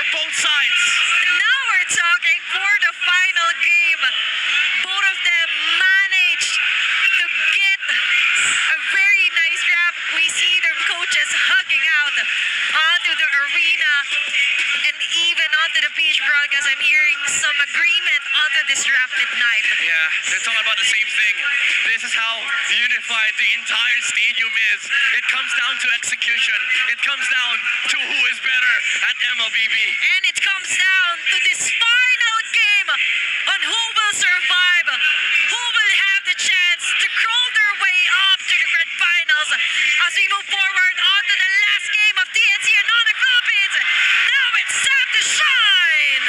for both sides. Now we're talking for the final game. Both of them managed to get a very nice draft. We see their coaches hugging out onto the arena and even onto the pitch broadcast. I'm hearing some agreement onto this draft midnight. Yeah, they're talking about the same thing. This is how unified the entire stadium is. It comes down to execution. It comes down to who is better at MLBB. And it comes down to this final game on who will survive, who will have the chance to crawl their way up to the grand finals as we move forward on to the last game of TNC and Onic Philippines. Now it's time to shine!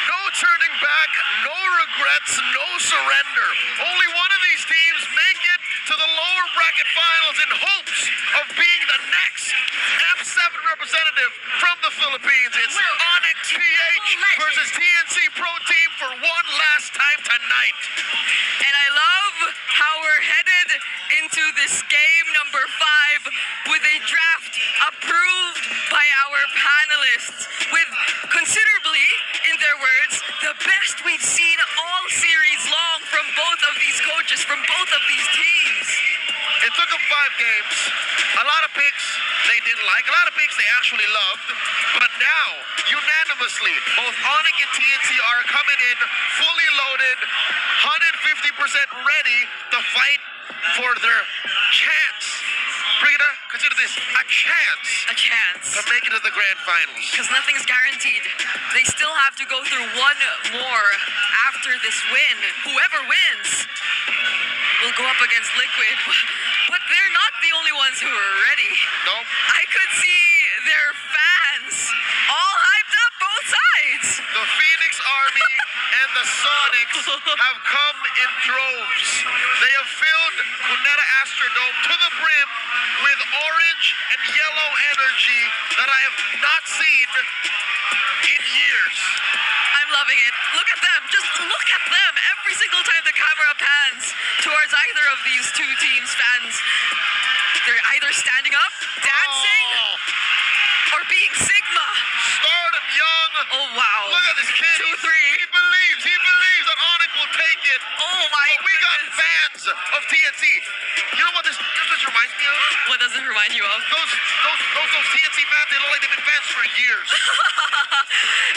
No turning back, no regrets, no surrender. Only one of these teams make it to the lower bracket finals in hopes of being the next F7 representative from the Philippines. It's Onic PH versus TNC Pro Team for one last time tonight. And I love how we're headed into this game number 5 with a draft approved by our panelists with considerably, in their words, the best we've seen all series long from both of these coaches, from both of these teams. It took them 5 games. A lot of picks they didn't like. A lot of picks they actually loved. But now, unanimously, both Onic and TNC are coming in fully loaded, 150% ready to fight for their chance. Brigida, consider this a chance. A chance. To make it to the grand finals. Because nothing's guaranteed. They still have to go through one more after this win. Whoever wins will go up against Liquid. But they're not the only ones who are ready. Nope. I could see their fans all hyped up both sides. The Phoenix Army and the Sonics have come in droves. They have filled Cuneta Astrodome to the brim with orange and yellow energy that I have not seen in years. I'm loving it. Look at them. Just look at them. Every single time the camera pans towards either of these two teams' fans, they're either standing up, dancing, or being Sigma. Stardom young. Oh, wow. Look at this kid. 2-3. He believes that Onic will take it. Oh, my But we got fans of TNC. You know what this reminds me of? What does it remind you of? Those TNC fans, they look like they've been fans for years.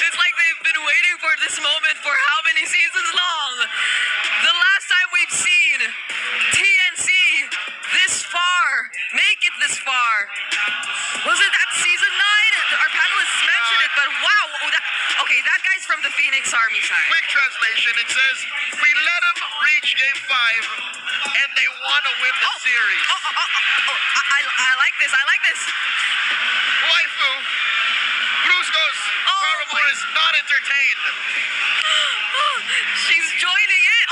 It's like they've been waiting for this moment for how many seasons long? The last time we've seen TNC this far, make it this far, was it that season 9? Our panelists mentioned it, but wow. That guy's from the Phoenix Army side. Quick translation, it says, we let them reach game 5 and they want to win the series. I like this. I like this. Waifu, Brusco's Paramore is not entertained. She's joining in.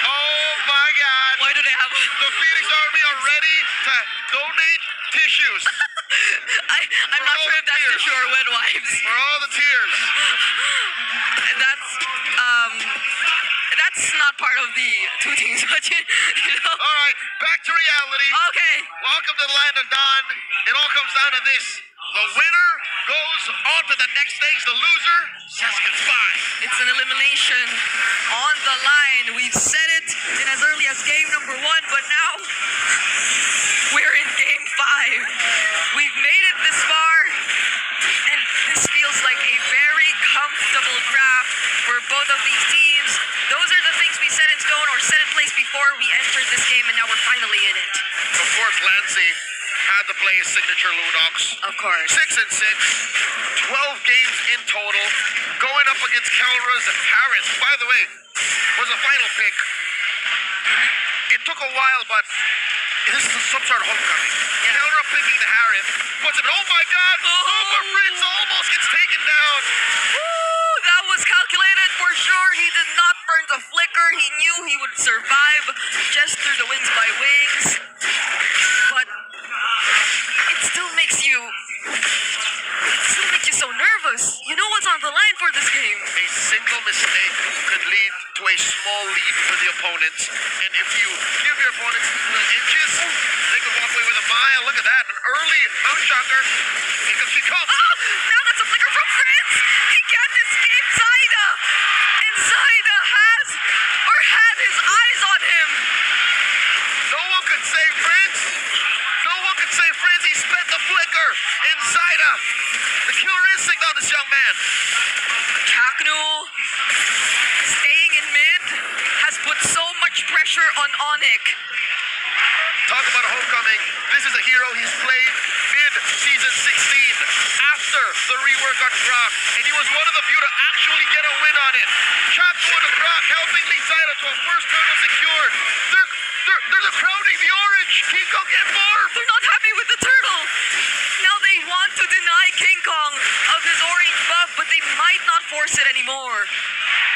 Oh my God. Why do they have... The Phoenix Army are ready to donate tissues. I'm not sure if that's tissue or wet wipes. For all the tears. That's not part of the two teams, but you know. All right, back to reality. Okay. Welcome to the land of Dawn. It all comes down to this. The winner goes on to the next stage. The loser says goodbye. It's an elimination on the line. We've said it in as early as game number 1, but now we're in game 5. We've made it this far, and this feels like a very comfortable draft for both of these teams. Those are the things we set in stone or set in place before we entered this game, and now we're finally in it. Of course, Lancey had to play his signature Ludox. Of course. 6 and 6, 12 games in total, going up against Kelra's Harris. By the way, was a final pick. It took a while, but this is some sort of homecoming. Yeah. Kelra picking the Harris, puts him in. Oh my God! Super Fritz almost gets taken down. Woo, that was calculated for sure. He did not burn the flicker. He knew he would survive just through the wings by wings. But it still makes you so nervous. You know what's on the line for this game. A single mistake could lead to a small lead for the opponents. And if you give your opponents little inches, they could walk away with a smile. Look at that. An early Mount Shocker. Here comes King Kong. Oh, now that's a flicker from Prince. He can't escape Zaida. And Zaida had his eyes on him. No one could save Prince. No one could save Prince. He spent the flicker in Zaida. The killer instinct on this young man. Chaknu staying in mid has put so much pressure on Onic. Talk about a homecoming. This is a hero he's played mid-season 16 after the rework on Grok, and he was one of the few to actually get a win on it. Chaknu and Grok helping lead Zaida to a first turtle secured. They're crowding the orange. King Kong get farmed. They're not happy with the turtle. Now they want to deny King Kong of his orange buff, but they might not force it anymore.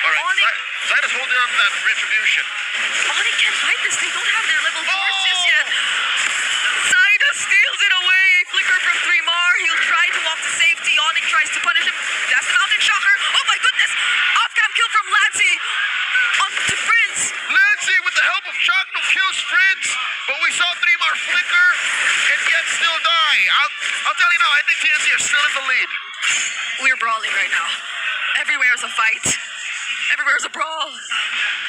All right, Onic, Zaida's holding on to that retribution. Onic can't fight this. They don't have their level 4s just yet. Zaida steals it away. A flicker from 3mar. He'll try to walk to safety. Onic tries to punish him. That's the mountain shocker. Oh my goodness. Off-cam kill from Lansy onto Prince. Lansy with the help of Chaknu kills Prince, but we saw 3mar flicker and yet still die. I'll tell you now, I think TNC are still in the lead. We're brawling right now. Everywhere's a fight. Everywhere's a brawl.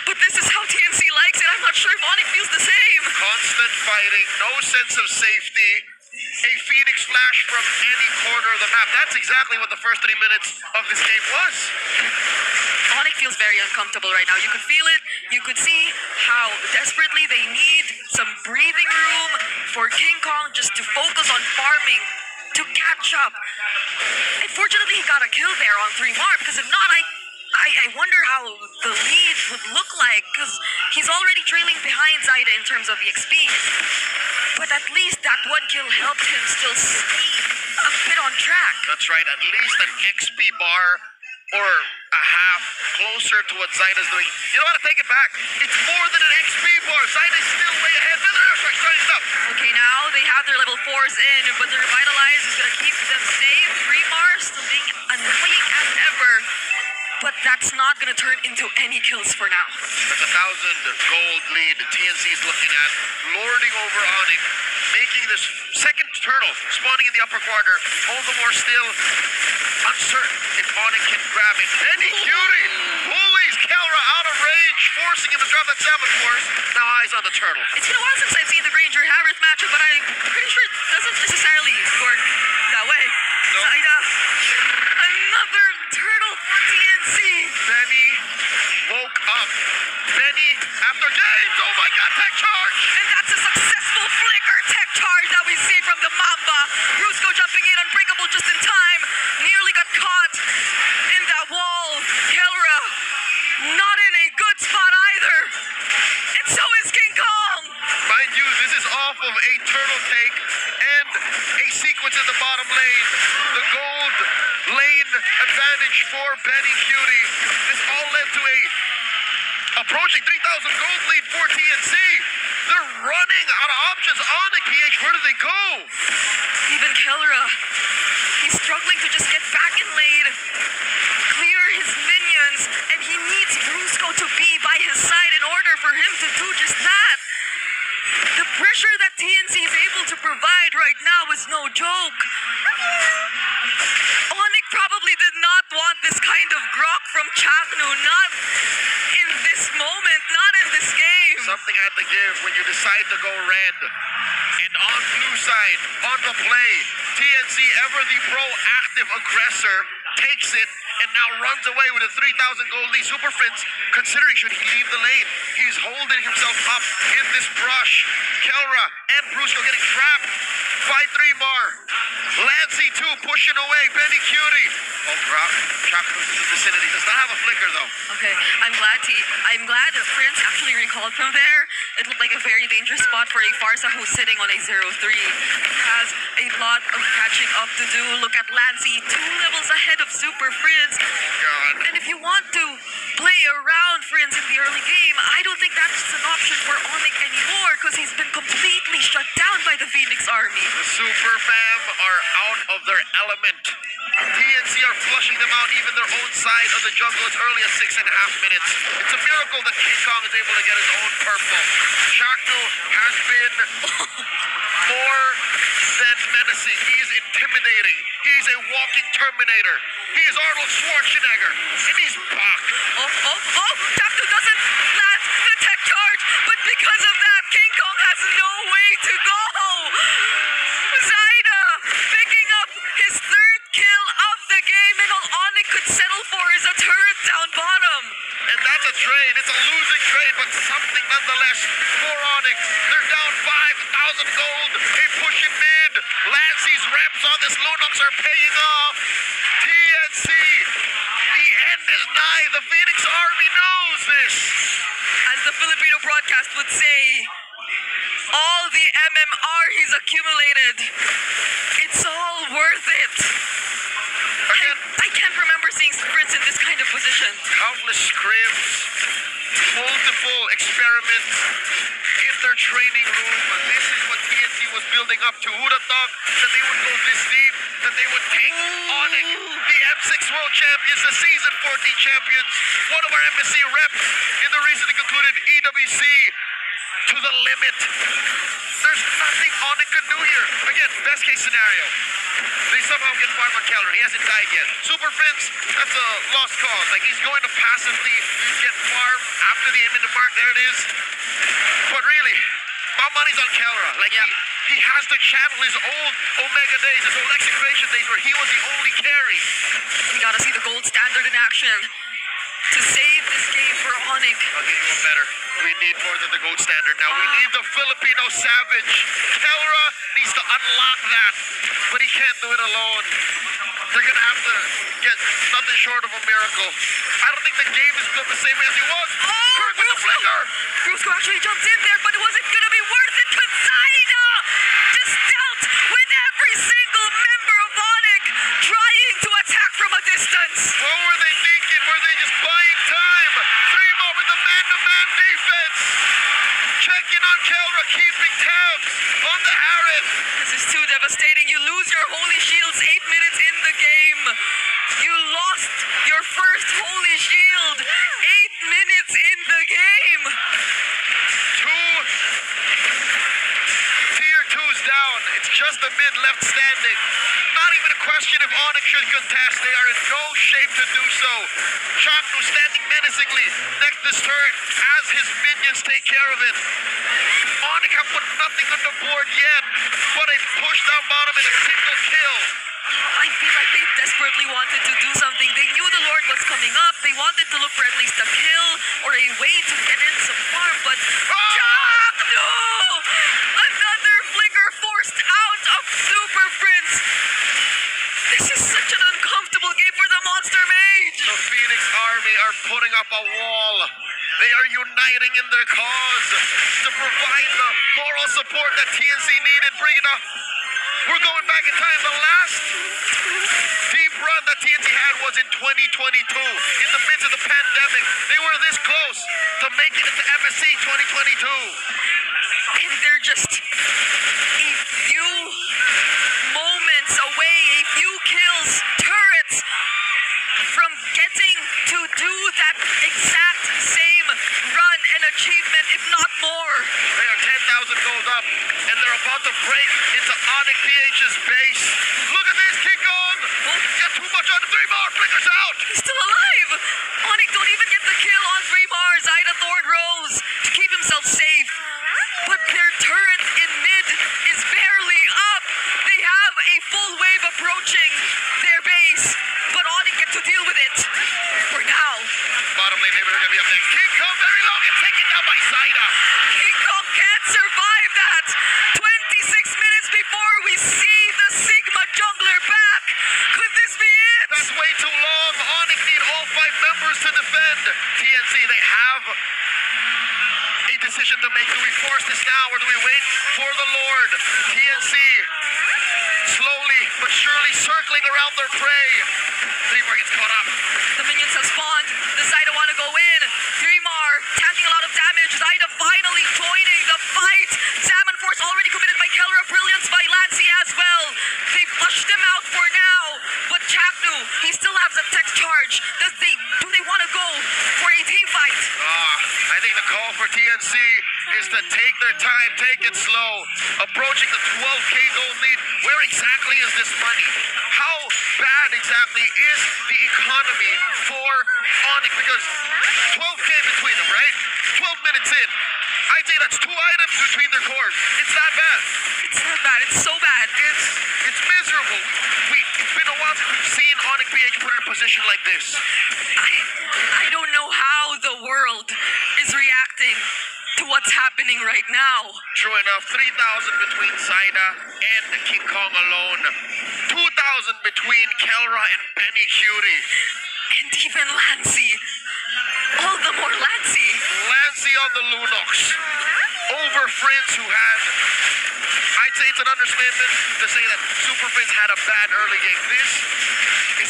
But this is how TNC likes it. I'm not sure if Onic feels the same. Constant fighting, no sense of safety. A Phoenix flash from any corner of the map. That's exactly what the first 3 minutes of this game was. Onic feels very uncomfortable right now. You could feel it. You could see how desperately they need some breathing room for King Kong just to focus on farming, to catch up. And fortunately, he got a kill there on 3mar, because if not, I wonder how the lead would look like, because he's already trailing behind Zaida in terms of EXP. But at least that one kill helped him still stay a bit on track. That's right, at least an XP bar or a half closer to what Zaida's doing. You know what, I take it back. It's more than an XP bar. Zaida's still way ahead. Feather airstrike starting up. Okay, now they have their level 4s in, but the Revitalize is going to keep them safe. 3mar still being annoying as ever. But that's not going to turn into any kills for now. That's a 1,000 gold lead TNC is looking at, lording over Onic, making this second turtle spawning in the upper corner. All the more still uncertain if Onic can grab it. Benny Cutie pulls Kelra out of range, forcing him to drop that salmon force. Now eyes on the turtle. It's been a while since I've seen the Granger Harris matchup, but I'm pretty sure it doesn't necessarily work that way. No. Zaida, another turtle for TNC. Benny woke up. Benny after James. Oh my god, tech charge! And that's a successful flicker tech charge that we see from the Mamba. Rusko jumping in, unbreakable just in time. Nearly got caught in that wall. Kelra, not in a good spot either. And so is King Kong. Mind you, this is off of a turtle take and a sequence in the bottom lane. The gold lane advantage for Benny Cutie. This all led to a approaching 3,000 gold lead for TNC. They're running out of options on the PH. Where do they go? Even Kelra, he's struggling to just get back in lane, clear his minions, and he needs Rusko to be by his side in order for him to do just that. The pressure that TNC is able to provide right now is no joke. Onic probably did not want this kind of grok from Chaknu, not in this moment, not in this game. Something had to give when you decide to go red. And on blue side, on the play, TNC, ever the proactive aggressor, takes it and now runs away with a 3,000 gold lead. Super Prince, considering should he leave the lane, he's holding himself up in this brush. Kelra and Brusco getting trapped by 3mar. Lansy too, pushing away. Benny Cutie. Oh, drop. Chaknu's in the vicinity. Does not have a flicker though. Okay, I'm glad that Prince actually recalled from there. It looked like a very dangerous spot for a Farsa who's sitting on a 0-3. Has a lot of catching up to do. Look at Lansy, 2 levels ahead of Super Prince. God. And if you want to play around Prince in the early game, I don't think that's an option for Onic anymore, because he's been completely shut down by the Phoenix Army. The Super Fam are out of their element. TNC are flushing them out, even their own side of the jungle as early as 6.5 minutes. It's a miracle that King Kong is able to get his own purple. Chaknu has been more than menacing. He is intimidating. He's a walking Terminator. He is Arnold Schwarzenegger, and he's back. Chaknu doesn't land the tech charge, but because of that, King Kong has no way to go. Zaida picking up his third kill of the game, and all Onic could settle for is a turret down bottom. And that's a trade. It's a losing trade, but something nonetheless for Onyx. They're down 5,000 gold. They push in mid. Lancey's reps on this Lunox are paying off. TNC, the end is nigh. The Phoenix Army knows this. As the Filipino broadcast would say, all the MMR he's accumulated, it's all worth it. Again, I can't remember seeing sprints in this kind of position. countless scrims, multiple experiments in their training room. This is what TNC was building up to. Who'd have thought that they would go this deep, that they would take Onic, the M6 World Champions, the Season 14 champions, one of our MSC reps in the recently concluded EWC, to the limit. There's nothing Onic could do here. Again, best case scenario. They somehow get farm on Keller. He hasn't died yet. Super Fins, that's a lost cause. Like, he's going to passively get farm after the minute mark. There it is. But really, my money's on Keller. Like, he has to channel his old Omega days, his old execration days where he was the only carry. We gotta see the gold standard in action to save this game for Onic. I'll get you one better. We need more than the gold standard now. We need the Filipino savage. Kelra needs to unlock that, but he can't do it alone. They're going to have to get nothing short of a miracle. I don't think the game is built the same way as it was. Kirk with the flicker. Brusco actually jumped in there, but it wasn't gonna be worth it. Kazaida just dealt with every single member of Onic trying to attack from a distance. What were they thinking? Were they just buying time? Primo with the man-to-man defense. Checking on Kelra, keeping tabs on the Harris. This is too devastating. You lose your holy shields 8 minutes in the game. You lost your first holy shield 8 minutes in the game. Two tier 2s down. It's just the mid left standing. Not even a question if Onyx should contest. They are in no shape to do so. Chaknu standing menacingly next to this turret as his minions take care of it. Onyx have put nothing on the board yet, but a push down bottom and a single kill. I feel like they desperately wanted to do something. They knew the Lord was coming up. They wanted to look for at least a kill or a way to get in some farm, but Chaknu! Another flicker forced out of Super Prince. This is such an uncomfortable game for the Monster Mage. The Phoenix Army are putting up a wall. They are uniting in their cause to provide the moral support that TNC needed. Bring it up. We're going back in time. The last deep run that TNC had was in 2022, in the midst of the pandemic. They were this close to making it to MSC 2022. And they're just a few moments away, a few kills, turrets, from getting to do that exact same run and achievement, if not more. They are 10,000 gold up, and they're about to break into Onyx PH's base. Look at this, kick on! Got too much on 3 more, flickers out! He's still alive! Onyx don't even get the kill on 3 Mars. Ida Thorn Rose to keep himself safe. But their turret in mid is barely up. They have a full wave approaching their base, but Onyx get to deal with it. For now. Bottom lane, maybe they're gonna be up next. King Kong very low, gets taken down by Zaida. King Kong can't survive that. 26 minutes before we see the Sigma jungler back. Could this be it? That's way too long. Onyx need all 5 members to defend. TNC, they have a decision to make. Do we force this now or do we wait for the Lord? TNC slowly but surely circling around their prey. Dreamer gets caught up. The minions have spawned. The Zaida want to go in. Dreamar tanking a lot of damage. Zaida finally joining the fight. Salmon Force already committed by Keller. Brilliance by Lancey as well. They flushed him out for now. But Chaknu, he still has a tech charge. Do they want to go for a team fight? I think the The call for TNC is to take their time, take it slow. Approaching the 12K gold lead. Where exactly is this money? How bad exactly is the economy for Onic? Because 12K between them, right? 12 minutes in. I'd say that's 2 items between their cores. It's that bad. It's not bad. It's so bad. It's miserable. It's been a while since we've seen Onic PH put in a position like this. I don't know how the world is reacting to what's happening right now. True enough, 3,000 between Saida and King Kong alone. 2,000 between Kelra and Benny Cutie. And even Lancey. All the more Lancey. Lancey on the Lunox. Over Friends who had, I'd say it's an understatement to say that Super Friends had a bad early game. This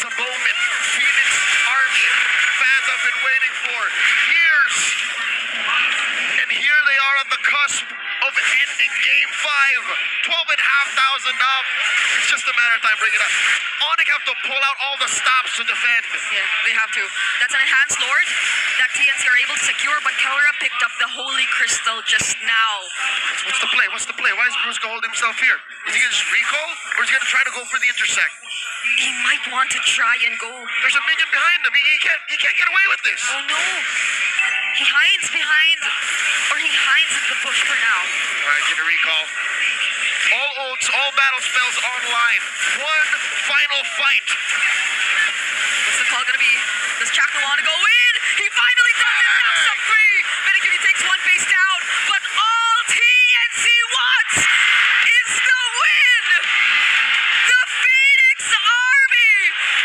is a moment Phoenix Army fans have been waiting for years. And here they are on the cusp of ending Game 5. 12,500 up. It's just a matter of time bringing it up. Onic have to pull out all the stops to defend. Yeah, they have to. That's an enhanced Lord that TNC are able to secure, but Kelra picked up the Holy Crystal just now. What's the play? What's the play? Why is Bruce gonna hold himself here? Is he gonna just recall? Or is he gonna try to go for the intersect? He might want to try and go. There's a minion behind him. He can't get away with this. Oh no. He hides behind, or he hides in the bush for now. Alright, get a recall. All ults, all battle spells online. One final fight. What's the call gonna be? Does Chaka want to go in? He finally does it! Knocks up 3! Medicure takes one face down, but all TNC wants is the win! The Phoenix Army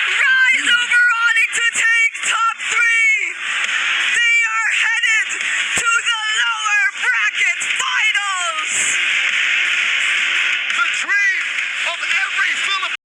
rise over